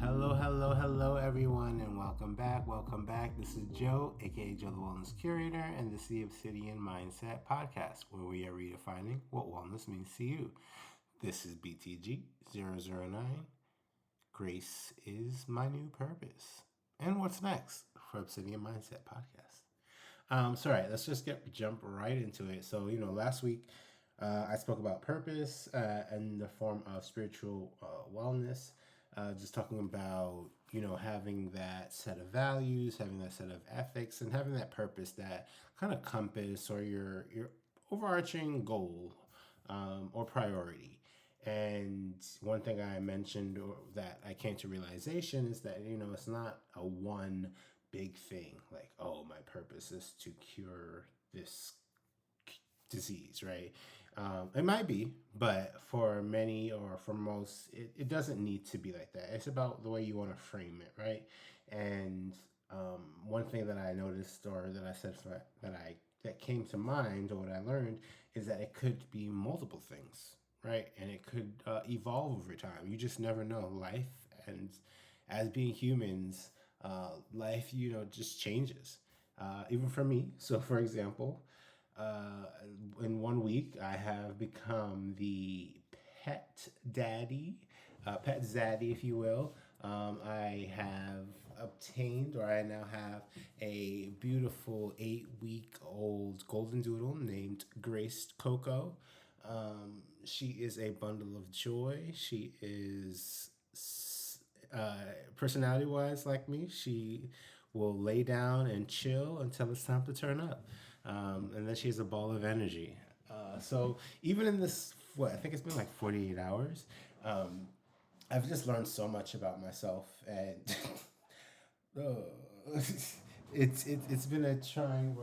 Hello, everyone, and welcome back. Welcome back. This is Joe, aka Joe the Wellness Curator, and this is the Obsidian Mindset Podcast, where we are redefining what wellness means to you. This is BTG 009. Grace is my new purpose. And what's next for Obsidian Mindset Podcast? Let's just jump right into it. So, last week I spoke about purpose in the form of spiritual wellness. Just talking about, having that set of values, having that set of ethics, and having that purpose, that kind of compass or your overarching goal or priority. And one thing I mentioned or that I came to realization is that, it's not a one big thing like, oh, my purpose is to cure this disease, right? It might be, but for many or for most, it doesn't need to be like that. It's about the way you want to frame it, right? And one thing that I noticed or that I said that came to mind or what I learned is that it could be multiple things, right? And it could evolve over time. You just never know. Life, and as being humans, life, just changes. Even for me. So, for example, in 1 week, I have become the pet daddy, pet zaddy, if you will. I have obtained, or I now have a beautiful 8-week-old golden doodle named Grace Coco. She is a bundle of joy. She is personality wise like me. She will lay down and chill until it's time to turn up, and then she has a ball of energy. So even in this, I think it's been like 48 hours, I've just learned so much about myself, and it's been a trying.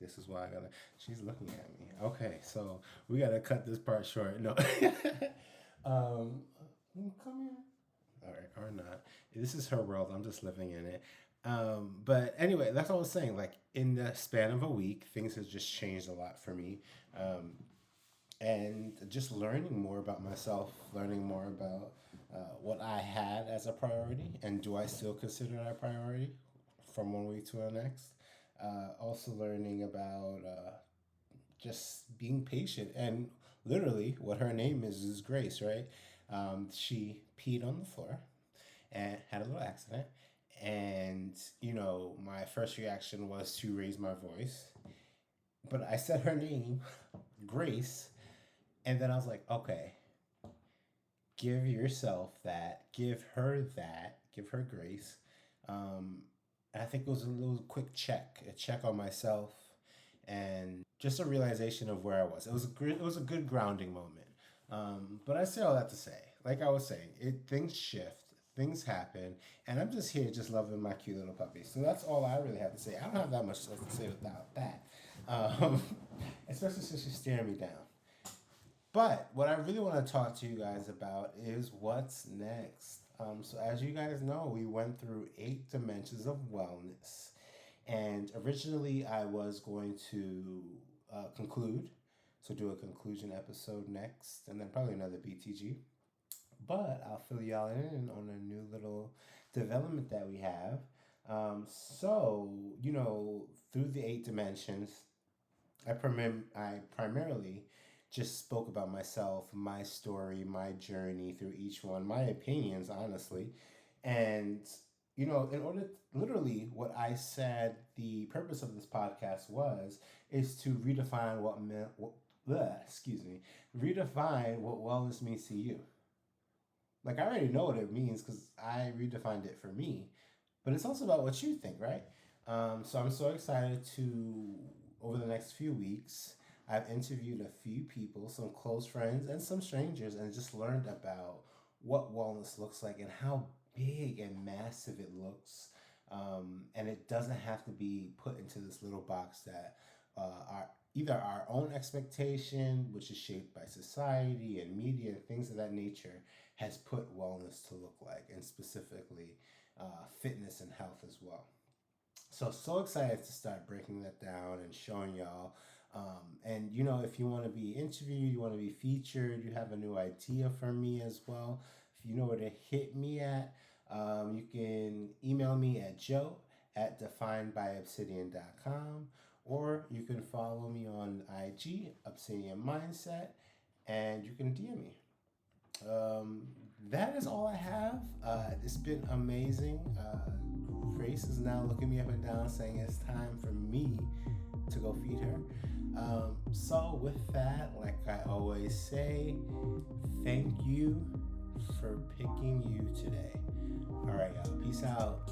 This is why I gotta. She's looking at me. Okay, so we gotta cut this part short. No. Come here. All right, or not. This is her world. I'm just living in it. But anyway, that's what I was saying. Like in the span of a week, things have just changed a lot for me. And just learning more about myself, learning more about what I had as a priority, and do I still consider that a priority from 1 week to the next. Also learning about just being patient, and literally what her name is Grace, right? She peed on the floor and had a little accident. And, my first reaction was to raise my voice. But I said her name, Grace. And then I was like, okay, give yourself that, give her grace. And I think it was a little quick a check on myself, and just a realization of where I was. It was a good grounding moment. But I say all that to say, like I was saying, things shift, things happen, and I'm just here just loving my cute little puppy. So that's all I really have to say. I don't have that much to say without that, especially since she's staring me down. But what I really want to talk to you guys about is what's next. So as you guys know, we went through 8 dimensions of wellness. And originally I was going to conclude. So do a conclusion episode next, and then probably another BTG. But I'll fill y'all in on a new little development that we have. Through the 8 dimensions, I primarily just spoke about myself, my story, my journey through each one, my opinions, honestly. And, in order, literally, what I said the purpose of this podcast is to redefine redefine what wellness means to you. Like, I already know what it means because I redefined it for me, but it's also about what you think, right? So I'm so excited over the next few weeks, I've interviewed a few people, some close friends and some strangers, and just learned about what wellness looks like and how big and massive it looks. And it doesn't have to be put into this little box that are either our own expectation, which is shaped by society and media and things of that nature, has put wellness to look like, and specifically fitness and health as well. So excited to start breaking that down and showing y'all. If you want to be interviewed, you want to be featured, you have a new idea for me as well, you know where to hit me at. You can email me at joe@definedbyobsidian.com, or you can follow me on IG, Obsidian Mindset, and you can DM me. That is all I have. It's been amazing. Grace is now looking me up and down saying it's time for me to go feed her. So with that, like I always say, thank you for picking you today. All right, y'all. Peace out.